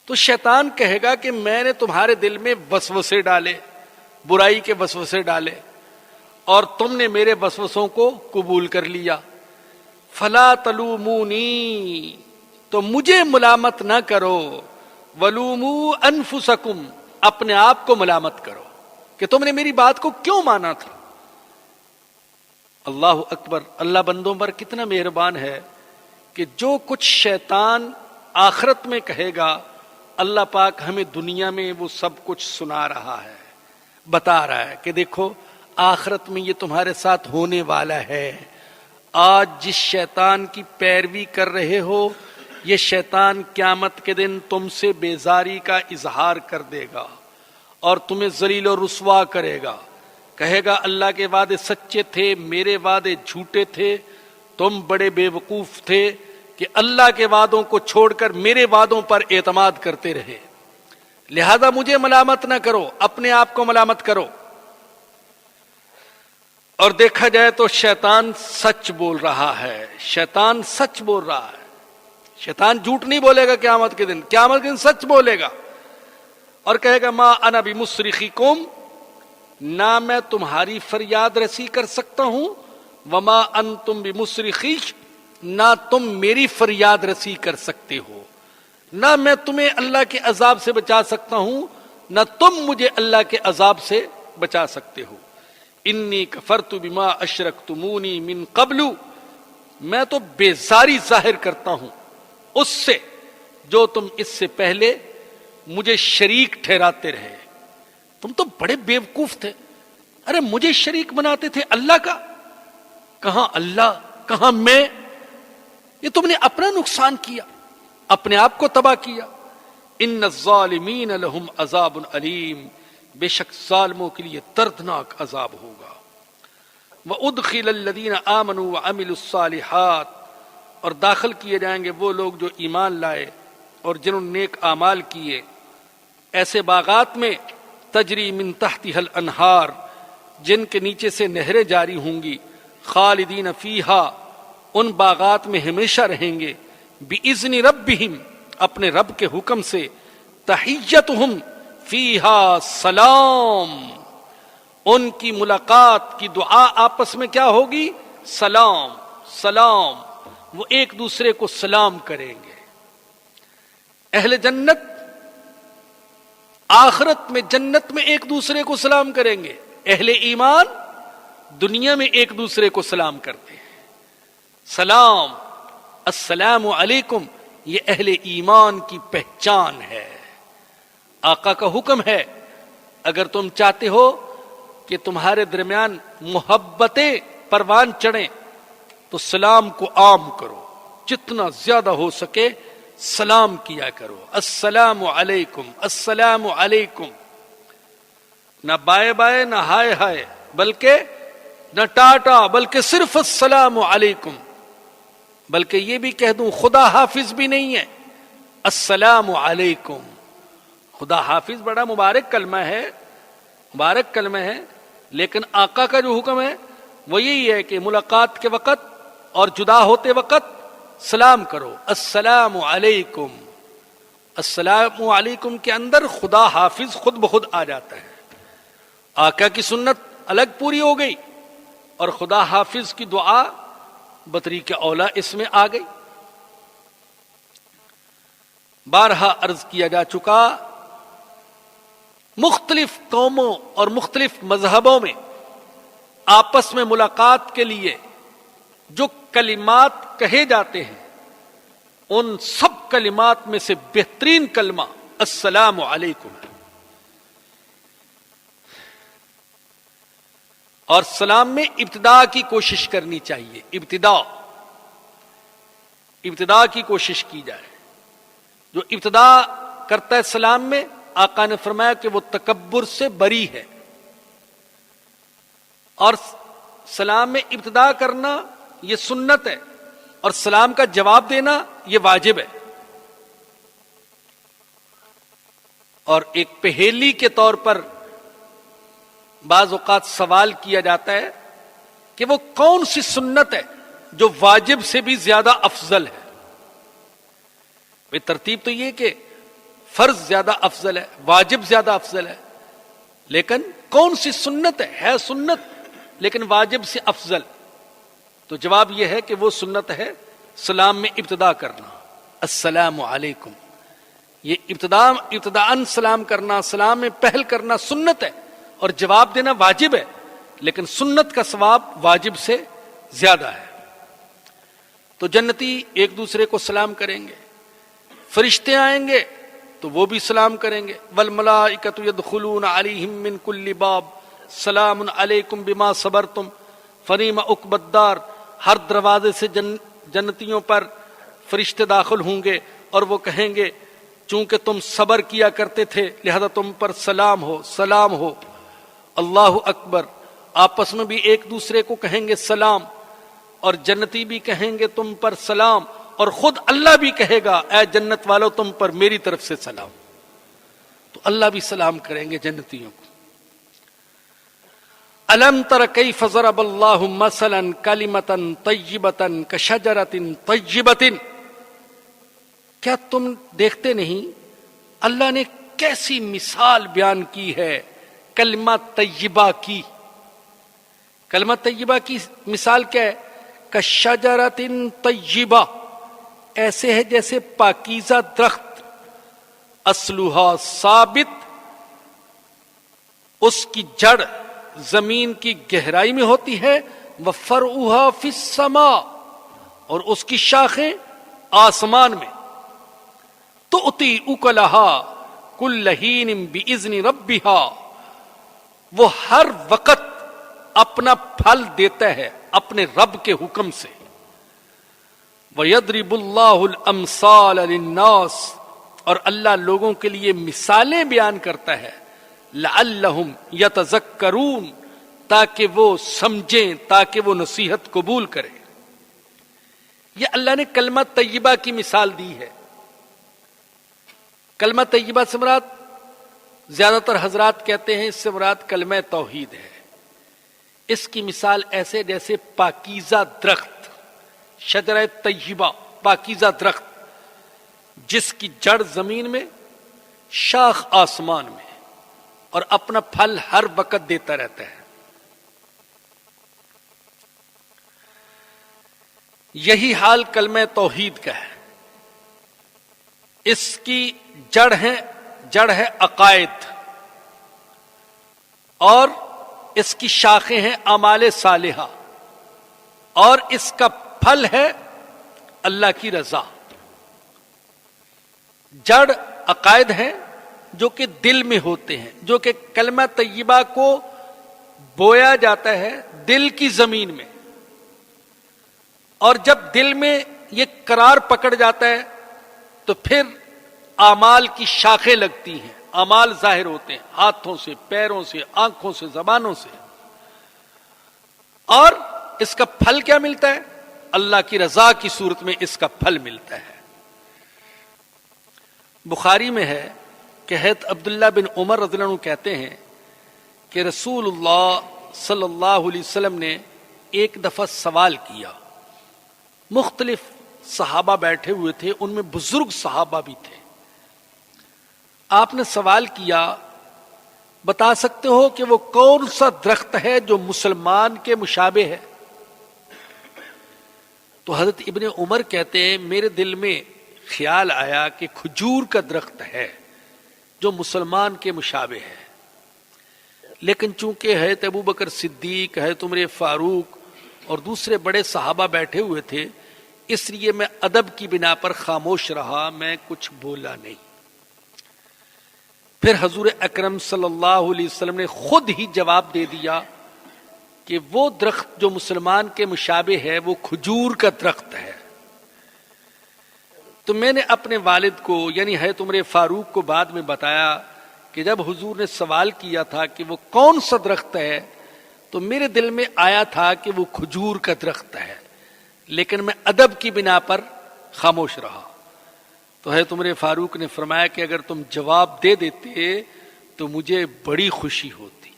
تو شیطان کہے گا کہ میں نے تمہارے دل میں وسوسے ڈالے، برائی کے وسوسے ڈالے، اور تم نے میرے وسوسوں کو قبول کر لیا۔ فلا تلومونی، تو مجھے ملامت نہ کرو، ولوموا انفسکم، اپنے آپ کو ملامت کرو کہ تم نے میری بات کو کیوں مانا تھا۔ اللہ اکبر، اللہ بندوں پر کتنا مہربان ہے کہ جو کچھ شیطان آخرت میں کہے گا اللہ پاک ہمیں دنیا میں وہ سب کچھ سنا رہا ہے، بتا رہا ہے کہ دیکھو آخرت میں یہ تمہارے ساتھ ہونے والا ہے۔ آج جس شیطان کی پیروی کر رہے ہو یہ شیطان قیامت کے دن تم سے بیزاری کا اظہار کر دے گا اور تمہیں ذلیل و رسوا کرے گا، کہے گا اللہ کے وعدے سچے تھے، میرے وعدے جھوٹے تھے، تم بڑے بے وقوف تھے کہ اللہ کے وعدوں کو چھوڑ کر میرے وعدوں پر اعتماد کرتے رہے، لہذا مجھے ملامت نہ کرو، اپنے آپ کو ملامت کرو۔ اور دیکھا جائے تو شیطان سچ بول رہا ہے، شیطان سچ بول رہا ہے، شیطان جھوٹ نہیں بولے گا قیامت کے دن، قیامت کے دن سچ بولے گا اور کہے گا ما انا بمصرخکم، نہ میں تمہاری فریاد رسی کر سکتا ہوں، وما انتم بمصرخی، نہ تم میری فریاد رسی کر سکتے ہو، نہ میں تمہیں اللہ کے عذاب سے بچا سکتا ہوں، نہ تم مجھے اللہ کے عذاب سے بچا سکتے ہو۔ انی کفرت بما اشرکتمونی من قبل، میں تو بیزاری ظاہر کرتا ہوں اس سے جو تم اس سے پہلے مجھے شریک ٹھہراتے رہے۔ تم تو بڑے بیوقوف تھے، ارے مجھے شریک بناتے تھے اللہ کا، کہاں اللہ کہاں میں، یہ تم نے اپنا نقصان کیا، اپنے آپ کو تباہ کیا۔ ان الظالمین لہم عذاب علیم، بے شک ظالموں کے لیے دردناک عذاب ہوگا۔ وَأُدْخِلَ الَّذِينَ آمَنُوا وَعَمِلُوا الصَّالِحَاتِ، اور داخل کیے جائیں گے وہ لوگ جو ایمان لائے اور جنہوں نے نیک اعمال کیے، ایسے باغات میں تجری من تحتها الانہار، جن کے نیچے سے نہریں جاری ہوں گی، خالدین فیہا، ان باغات میں ہمیشہ رہیں گے، بِإِذْنِ رَبِّهِمْ، اپنے رب کے حکم سے، تحیتہم فیہا سلام، ان کی ملاقات کی دعا آپس میں کیا ہوگی؟ سلام سلام، وہ ایک دوسرے کو سلام کریں گے۔ اہل جنت آخرت میں جنت میں ایک دوسرے کو سلام کریں گے، اہل ایمان دنیا میں ایک دوسرے کو سلام کرتے ہیں۔ سلام، السلام علیکم، یہ اہل ایمان کی پہچان ہے۔ آقا کا حکم ہے، اگر تم چاہتے ہو کہ تمہارے درمیان محبتیں پروان چڑھیں تو سلام کو عام کرو، جتنا زیادہ ہو سکے سلام کیا کرو، السلام علیکم السلام علیکم، نہ بائے بائے نہ ہائے ہائے، بلکہ نہ ٹاٹا، بلکہ صرف السلام علیکم۔ بلکہ یہ بھی کہہ دوں خدا حافظ بھی نہیں ہے، السلام علیکم۔ خدا حافظ بڑا مبارک کلمہ ہے، مبارک کلمہ ہے، لیکن آقا کا جو حکم ہے وہ یہی ہے کہ ملاقات کے وقت اور جدا ہوتے وقت سلام کرو، السلام علیکم۔ السلام علیکم کے اندر خدا حافظ خود بخود آ جاتا ہے، آقا کی سنت الگ پوری ہو گئی اور خدا حافظ کی دعا بطریق اولا اس میں آ گئی۔ بارہا عرض کیا جا چکا، مختلف قوموں اور مختلف مذہبوں میں آپس میں ملاقات کے لیے جو کلمات کہے جاتے ہیں، ان سب کلمات میں سے بہترین کلمہ السلام علیکم ہے۔ اور سلام میں ابتدا کی کوشش کرنی چاہیے، ابتدا کی کوشش کی جائے۔ جو ابتدا کرتا ہے سلام میں، آقا نے فرمایا کہ وہ تکبر سے بری ہے، اور سلام میں ابتدا کرنا یہ سنت ہے، اور سلام کا جواب دینا یہ واجب ہے۔ اور ایک پہیلی کے طور پر بعض اوقات سوال کیا جاتا ہے کہ وہ کون سی سنت ہے جو واجب سے بھی زیادہ افضل ہے؟ بے ترتیب تو یہ کہ فرض زیادہ افضل ہے، واجب زیادہ افضل ہے، لیکن کون سی سنت ہے سنت لیکن واجب سے افضل؟ تو جواب یہ ہے کہ وہ سنت ہے سلام میں ابتدا کرنا، السلام علیکم۔ یہ ابتداءً سلام کرنا، سلام میں پہل کرنا سنت ہے، اور جواب دینا واجب ہے، لیکن سنت کا ثواب واجب سے زیادہ ہے۔ تو جنتی ایک دوسرے کو سلام کریں گے، فرشتے آئیں گے تو وہ بھی سلام کریں گے، والملائکۃ یدخلون علیہم من کل باب سلام علیکم بما صبرتم فنعم عقبی الدار۔ ہر دروازے سے جنتیوں پر فرشتے داخل ہوں گے اور وہ کہیں گے چونکہ تم صبر کیا کرتے تھے لہذا تم پر سلام ہو، سلام ہو، اللہ اکبر۔ آپس میں بھی ایک دوسرے کو کہیں گے سلام، اور جنتی بھی کہیں گے تم پر سلام، اور خود اللہ بھی کہے گا اے جنت والو تم پر میری طرف سے سلام۔ تو اللہ بھی سلام کریں گے جنتیوں کو۔ الم تر کیف ضرب اللہ مثلا کلمۃ طیبۃ کشجرۃ طیبۃ، کیا تم دیکھتے نہیں اللہ نے کیسی مثال بیان کی ہے کلمہ طیبہ کی۔ کلمہ طیبہ کی مثال کیا ہے؟ کشجرۃ طیبہ، ایسے ہے جیسے پاکیزہ درخت، اصلھا ثابت، اس کی جڑ زمین کی گہرائی میں ہوتی ہے، وفرعھا فی السماء، اور اس کی شاخیں آسمان میں، تؤتی اکلھا کل حین باذن ربھا، وہ ہر وقت اپنا پھل دیتا ہے اپنے رب کے حکم سے۔ وَيَضْرِبُ اللَّهُ الْأَمْثَالَ لِلنَّاسِ، اور اللہ لوگوں کے لیے مثالیں بیان کرتا ہے، لَعَلَّهُمْ يَتَذَكَّرُونَ، تاکہ وہ سمجھیں، تاکہ وہ نصیحت قبول کریں۔ یہ اللہ نے کلمہ طیبہ کی مثال دی ہے۔ کلمہ طیبہ سے مراد، زیادہ تر حضرات کہتے ہیں اس سے مراد کلمہ توحید ہے۔ اس کی مثال ایسے جیسے پاکیزہ درخت، شجرہ طیبہ، پاکیزہ درخت جس کی جڑ زمین میں، شاخ آسمان میں، اور اپنا پھل ہر وقت دیتا رہتا ہے۔ یہی حال کلمہ توحید کا ہے۔ اس کی جڑ ہے عقائد، اور اس کی شاخیں ہیں اعمال صالحہ، اور اس کا پھل ہے اللہ کی رضا۔ جڑ عقائد ہیں جو کہ دل میں ہوتے ہیں، جو کہ کلمہ طیبہ کو بویا جاتا ہے دل کی زمین میں، اور جب دل میں یہ قرار پکڑ جاتا ہے تو پھر اعمال کی شاخیں لگتی ہیں، اعمال ظاہر ہوتے ہیں، ہاتھوں سے، پیروں سے، آنکھوں سے، زبانوں سے، اور اس کا پھل کیا ملتا ہے؟ اللہ کی رضا کی صورت میں اس کا پھل ملتا ہے۔ بخاری میں ہے کہ حضرت عبداللہ بن عمر رضی اللہ عنہ کہتے ہیں کہ رسول اللہ صلی اللہ علیہ وسلم نے ایک دفعہ سوال کیا، مختلف صحابہ بیٹھے ہوئے تھے، ان میں بزرگ صحابہ بھی تھے۔ آپ نے سوال کیا، بتا سکتے ہو کہ وہ کون سا درخت ہے جو مسلمان کے مشابہ ہے؟ تو حضرت ابن عمر کہتے ہیں میرے دل میں خیال آیا کہ کھجور کا درخت ہے جو مسلمان کے مشابہ ہے، لیکن چونکہ حضرت ابو بکر صدیق، حضرت عمر فاروق اور دوسرے بڑے صحابہ بیٹھے ہوئے تھے، اس لیے میں ادب کی بنا پر خاموش رہا، میں کچھ بولا نہیں۔ پھر حضور اکرم صلی اللہ علیہ وسلم نے خود ہی جواب دے دیا کہ وہ درخت جو مسلمان کے مشابہ ہے وہ کھجور کا درخت ہے۔ تو میں نے اپنے والد کو یعنی حضرت عمر فاروق کو بعد میں بتایا کہ جب حضور نے سوال کیا تھا کہ وہ کون سا درخت ہے تو میرے دل میں آیا تھا کہ وہ کھجور کا درخت ہے، لیکن میں ادب کی بنا پر خاموش رہا۔ تو حضرت عمر فاروق نے فرمایا کہ اگر تم جواب دے دیتے تو مجھے بڑی خوشی ہوتی۔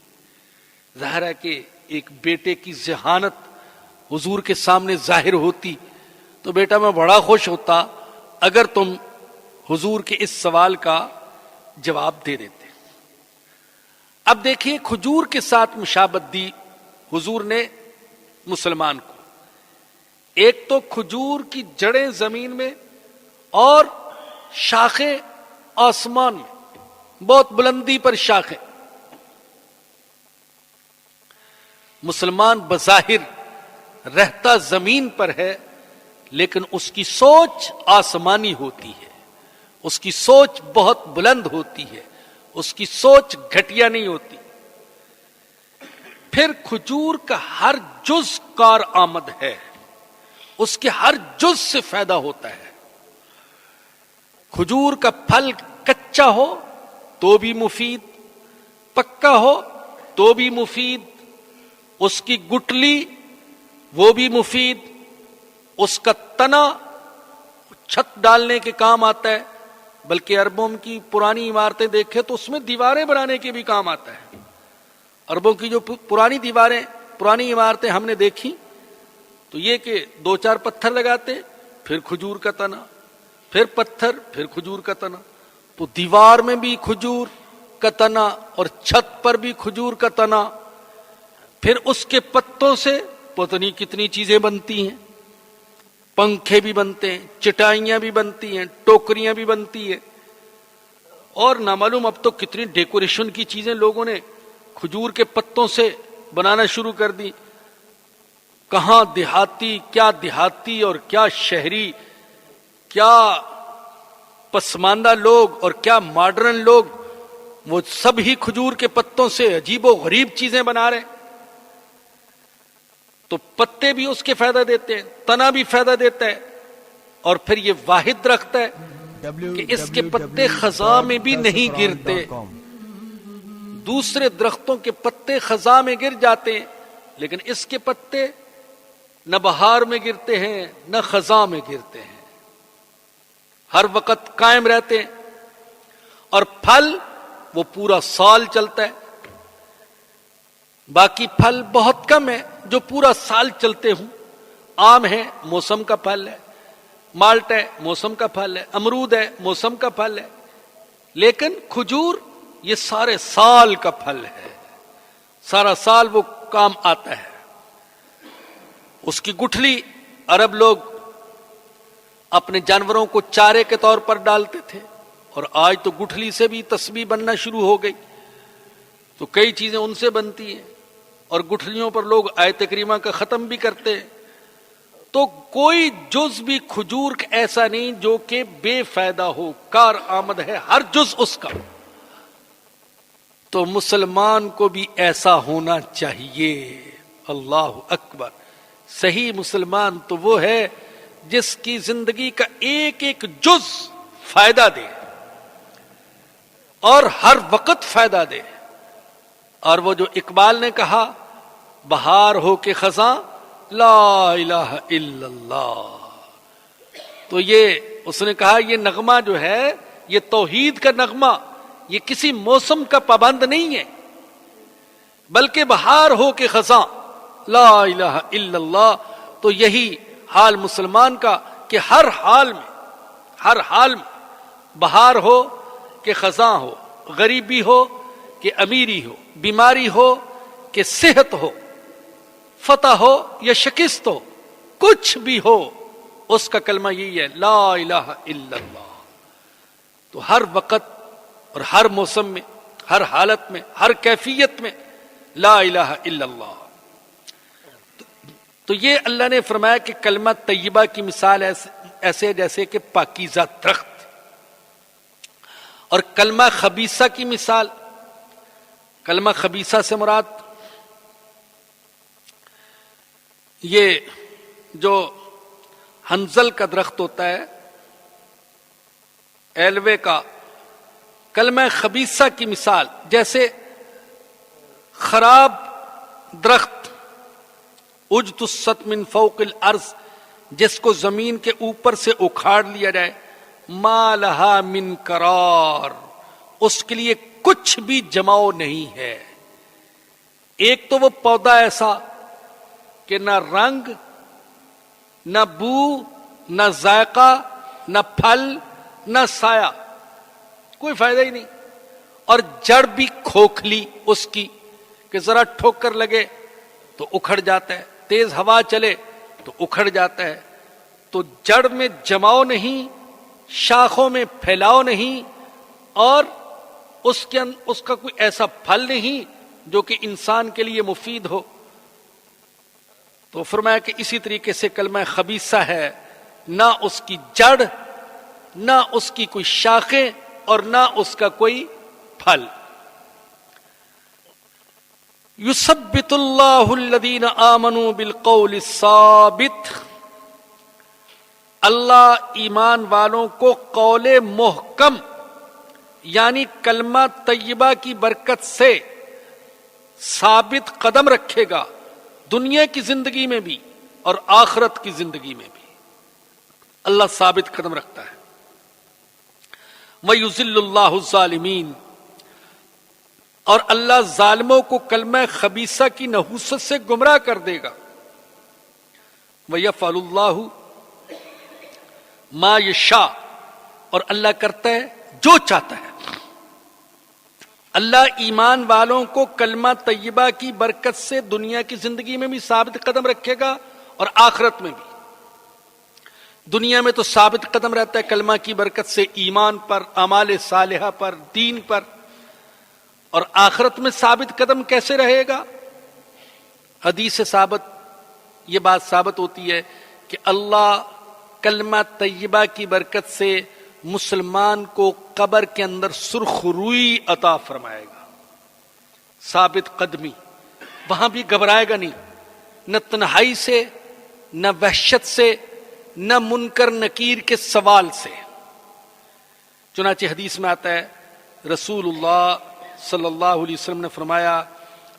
ظاہر ہے کہ ایک بیٹے کی ذہانت حضور کے سامنے ظاہر ہوتی تو بیٹا میں بڑا خوش ہوتا اگر تم حضور کے اس سوال کا جواب دے دیتے۔ اب دیکھیے کھجور کے ساتھ مشابہت دی حضور نے مسلمان کو۔ ایک تو کھجور کی جڑیں زمین میں اور شاخیں آسمان میں، بہت بلندی پر شاخیں۔ مسلمان بظاہر رہتا زمین پر ہے لیکن اس کی سوچ آسمانی ہوتی ہے، اس کی سوچ بہت بلند ہوتی ہے، اس کی سوچ گھٹیا نہیں ہوتی۔ پھر کھجور کا ہر جز کار آمد ہے، اس کے ہر جز سے فائدہ ہوتا ہے۔ کھجور کا پھل کچا ہو تو بھی مفید، پکا ہو تو بھی مفید، اس کی گٹلی وہ بھی مفید، اس کا تنا چھت ڈالنے کے کام آتا ہے، بلکہ عربوں کی پرانی عمارتیں دیکھیں تو اس میں دیواریں بنانے کے بھی کام آتا ہے۔ عربوں کی جو پرانی دیواریں، پرانی عمارتیں ہم نے دیکھی تو یہ کہ 2-4 پتھر لگاتے، پھر کھجور کا تنا، پھر پتھر، پھر کھجور کا تنا، تو دیوار میں بھی کھجور کا تنا اور چھت پر بھی کھجور کا تنا، پھر اس کے پتوں سے پتہ نہیں کتنی چیزیں بنتی ہیں، پنکھے بھی بنتے ہیں، چٹائیاں بھی بنتی ہیں، ٹوکریاں بھی بنتی ہیں، اور نامعلوم اب تو کتنی ڈیکوریشن کی چیزیں لوگوں نے کھجور کے پتوں سے بنانا شروع کر دی۔ کہاں دیہاتی اور کیا شہری، کیا پسماندہ لوگ اور کیا ماڈرن لوگ، وہ سب ہی کھجور کے پتوں سے عجیب و غریب چیزیں بنا رہے ہیں۔ تو پتے بھی اس کے فائدہ دیتے ہیں، تنا بھی فائدہ دیتا ہے، اور پھر یہ واحد درخت ہے کہ اس کے پتے خزاں میں بھی نہیں گرتے۔ دوسرے درختوں کے پتے خزاں میں گر جاتے ہیں، لیکن اس کے پتے نہ بہار میں گرتے ہیں نہ خزاں میں گرتے ہیں، ہر وقت قائم رہتے ہیں، اور پھل وہ پورا سال چلتا ہے۔ باقی پھل بہت کم ہے جو پورا سال چلتے ہوں۔ آم ہے، موسم کا پھل ہے، مالٹ ہے، موسم کا پھل ہے، امرود ہے، موسم کا پھل ہے، لیکن کھجور یہ سارے سال کا پھل ہے، سارا سال وہ کام آتا ہے۔ اس کی گٹھلی عرب لوگ اپنے جانوروں کو چارے کے طور پر ڈالتے تھے، اور آج تو گٹھلی سے بھی تسبیح بننا شروع ہو گئی، تو کئی چیزیں ان سے بنتی ہیں، اور گٹھلیوں پر لوگ آیت کریمہ کا ختم بھی کرتے ہیں۔ تو کوئی جز بھی کھجور ایسا نہیں جو کہ بے فائدہ ہو، کار آمد ہے ہر جز اس کا۔ تو مسلمان کو بھی ایسا ہونا چاہیے۔ اللہ اکبر! صحیح مسلمان تو وہ ہے جس کی زندگی کا ایک ایک جز فائدہ دے اور ہر وقت فائدہ دے۔ اور وہ جو اقبال نے کہا، بہار ہو کے خزاں لا الہ الا اللہ، تو یہ اس نے کہا یہ نغمہ جو ہے یہ توحید کا نغمہ، یہ کسی موسم کا پابند نہیں ہے، بلکہ بہار ہو کے خزاں لا الہ الا اللہ۔ تو یہی حال مسلمان کا کہ ہر حال میں بہار ہو کہ خزاں ہو، غریبی ہو کہ امیری ہو، بیماری ہو کہ صحت ہو، فتح ہو یا شکست ہو، کچھ بھی ہو، اس کا کلمہ یہی ہے لا الہ الا اللہ۔ تو ہر وقت اور ہر موسم میں، ہر حالت میں، ہر کیفیت میں لا الہ الا اللہ۔ تو یہ اللہ نے فرمایا کہ کلمہ طیبہ کی مثال ایسے جیسے کہ پاکیزہ درخت، اور کلمہ خبیثہ کی مثال، کلمہ خبیثہ سے مراد یہ جو ہنزل کا درخت ہوتا ہے، ایلوے کا، کلمہ خبیثہ کی مثال جیسے خراب درخت، اجتثت من فوق الارض، جس کو زمین کے اوپر سے اکھاڑ لیا جائے، ما لہا من قرار، اس کے لیے کچھ بھی جماؤ نہیں ہے۔ ایک تو وہ پودا ایسا کہ نہ رنگ، نہ بو، نہ ذائقہ، نہ پھل، نہ سایہ، کوئی فائدہ ہی نہیں، اور جڑ بھی کھوکھلی اس کی کہ ذرا ٹھوکر لگے تو اکھڑ جاتا ہے، تیز ہوا چلے تو اکھڑ جاتا ہے۔ تو جڑ میں جماؤ نہیں، شاخوں میں پھیلاؤ نہیں، اور اس کا کوئی ایسا پھل نہیں جو کہ انسان کے لیے مفید ہو۔ تو فرمایا کہ اسی طریقے سے کلمہ خبیثہ ہے، نہ اس کی جڑ، نہ اس کی کوئی شاخیں، اور نہ اس کا کوئی پھل۔ یثبت اللہ الذین آمنوا بالقول الثابت اللہ ایمان والوں کو قول محکم یعنی کلمہ طیبہ کی برکت سے ثابت قدم رکھے گا، دنیا کی زندگی میں بھی اور آخرت کی زندگی میں بھی اللہ ثابت قدم رکھتا ہے۔ وَيُذِلُّ اللَّهُ الظَّالِمِينَ، اور اللہ ظالموں کو کلمہ خبیثہ کی نحوست سے گمراہ کر دے گا۔ وَيَفْعَلُ اللَّهُ مَا يَشَاءُ، اور اللہ کرتا ہے جو چاہتا ہے۔ اللہ ایمان والوں کو کلمہ طیبہ کی برکت سے دنیا کی زندگی میں بھی ثابت قدم رکھے گا اور آخرت میں بھی۔ دنیا میں تو ثابت قدم رہتا ہے کلمہ کی برکت سے ایمان پر، اعمال صالحہ پر، دین پر، اور آخرت میں ثابت قدم کیسے رہے گا؟ حدیث سے ثابت یہ بات ثابت ہوتی ہے کہ اللہ کلمہ طیبہ کی برکت سے مسلمان کو قبر کے اندر سرخ روئی عطا فرمائے گا، ثابت قدمی، وہاں بھی گھبرائے گا نہیں، نہ تنہائی سے، نہ وحشت سے، نہ منکر نکیر کے سوال سے۔ چنانچہ حدیث میں آتا ہے رسول اللہ صلی اللہ علیہ وسلم نے فرمایا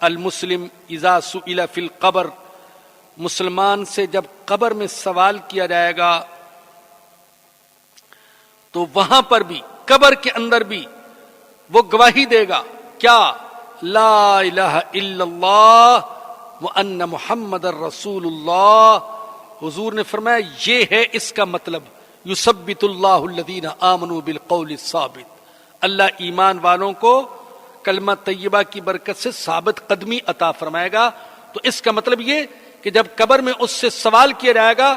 المسلم اذا سئل فی القبر، مسلمان سے جب قبر میں سوال کیا جائے گا تو وہاں پر بھی، قبر کے اندر بھی وہ گواہی دے گا، کیا؟ لا الہ الا اللہ وان محمد الرسول اللہ۔ حضور نے فرمایا یہ ہے اس کا مطلب، یثبت اللہ الذین آمنوا بالقول الثابت، اللہ ایمان والوں کو کلمہ طیبہ کی برکت سے ثابت قدمی عطا فرمائے گا۔ تو اس کا مطلب یہ کہ جب قبر میں اس سے سوال کیا جائے گا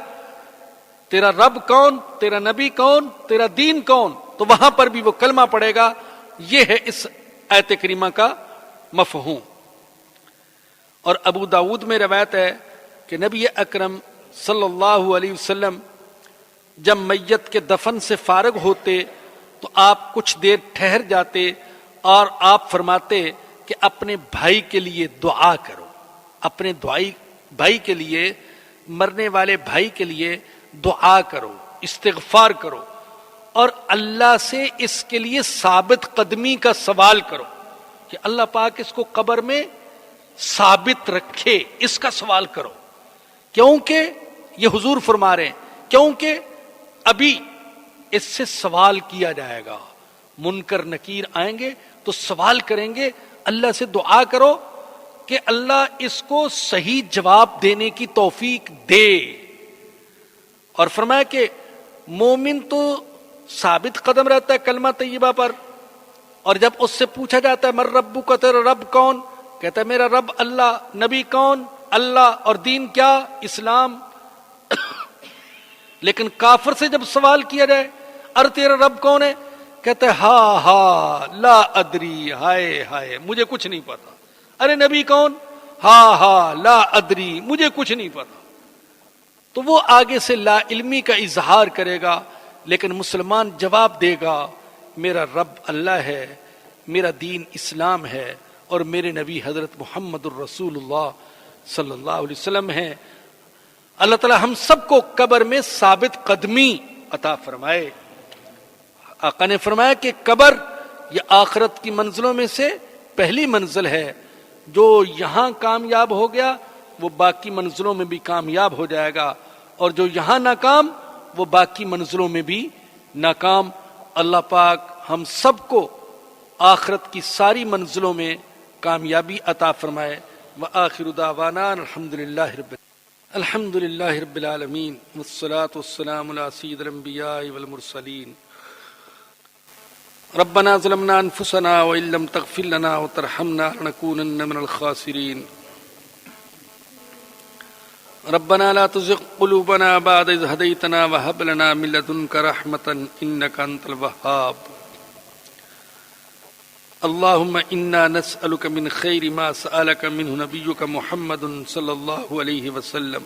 تیرا رب کون، تیرا نبی کون، تیرا دین کون، تو وہاں پر بھی وہ کلمہ پڑے گا۔ یہ ہے اس آیت کریمہ کا مفہوم۔ اور ابو داود میں روایت ہے کہ نبی اکرم صلی اللہ علیہ وسلم جب میت کے دفن سے فارغ ہوتے تو آپ کچھ دیر ٹھہر جاتے اور آپ فرماتے کہ اپنے بھائی کے لیے دعا کرو، اپنے بھائی کے لیے، مرنے والے بھائی کے لیے دعا کرو، استغفار کرو، اور اللہ سے اس کے لیے ثابت قدمی کا سوال کرو کہ اللہ پاک اس کو قبر میں ثابت رکھے، اس کا سوال کرو۔ کیونکہ یہ حضور فرما رہے ہیں کیونکہ ابھی اس سے سوال کیا جائے گا، منکر نکیر آئیں گے تو سوال کریں گے، اللہ سے دعا کرو کہ اللہ اس کو صحیح جواب دینے کی توفیق دے۔ اور فرمایا کہ مومن تو ثابت قدم رہتا ہے کلمہ طیبہ پر، اور جب اس سے پوچھا جاتا ہے من ربک، تیرا رب کون، کہتا ہے میرا رب اللہ، نبی کون، اللہ، اور دین کیا، اسلام۔ لیکن کافر سے جب سوال کیا جائے ارے تیرا رب کون ہے، کہتا ہے ہا لا ادری، ہائے ہائے مجھے کچھ نہیں پتا۔ ارے نبی کون، ہا لا ادری، مجھے کچھ نہیں پتا۔ تو وہ آگے سے لا علمی کا اظہار کرے گا، لیکن مسلمان جواب دے گا میرا رب اللہ ہے، میرا دین اسلام ہے، اور میرے نبی حضرت محمد الرسول اللہ صلی اللہ علیہ وسلم ہیں۔ اللہ تعالی ہم سب کو قبر میں ثابت قدمی عطا فرمائے۔ آقا نے فرمایا کہ قبر یہ آخرت کی منزلوں میں سے پہلی منزل ہے، جو یہاں کامیاب ہو گیا وہ باقی منزلوں میں بھی کامیاب ہو جائے گا، اور جو یہاں ناکام وہ باقی منزلوں میں بھی ناکام۔ اللہ پاک ہم سب کو آخرت کی ساری منزلوں میں کامیابی عطا فرمائے۔ وآخر دعوانا الحمد للہ رب العالمین، والصلاة والسلام علی سید الانبیاء والمرسلین۔ ربنا ظلمنا انفسنا وان لم تغفر لنا وترحمنا لنكونن من الخاسرین۔ ربنا لا تزغ قلوبنا بعد إذ هديتنا وهب لنا من لدنك رحمة إنك أنت الوهاب۔ اللهم إنا نسألك من خير ما سألك منه نبيك محمد صلى الله عليه وسلم،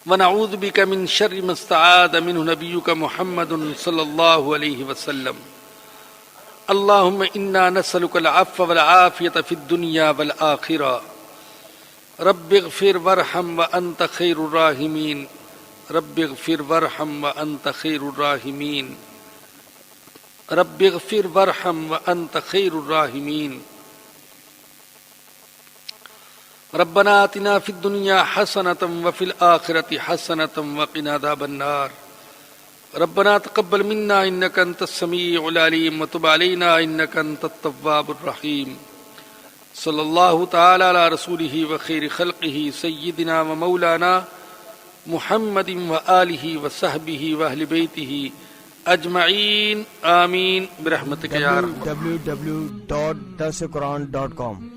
ونعوذ بك من شر ما استعاذ منه نبيك محمد صلى الله عليه وسلم۔ اللهم إنا نسألك العفو والعافية في الدنيا والآخرة۔ رب اغفر وارحم وأنت خير الراحمين۔ رب اغفر وارحم وانت خیر الراحمین رب اغفر وارحم وانت خیر الراحمین ربنا آتنا فی الدنیا حسنة وفی الآخرة حسنة وقنا عذاب النار ربنا تقبل منا انك انت السميع العليم وتب علينا انك انت التواب الرحيم صلی اللہ تعالی علی رسولہ وخیر خلقہ سیدنا ومولانا محمد وآلہ وصحبہ واہل بیتہ اجمعین آمین برحمتک یا ارحم www.darsequran.com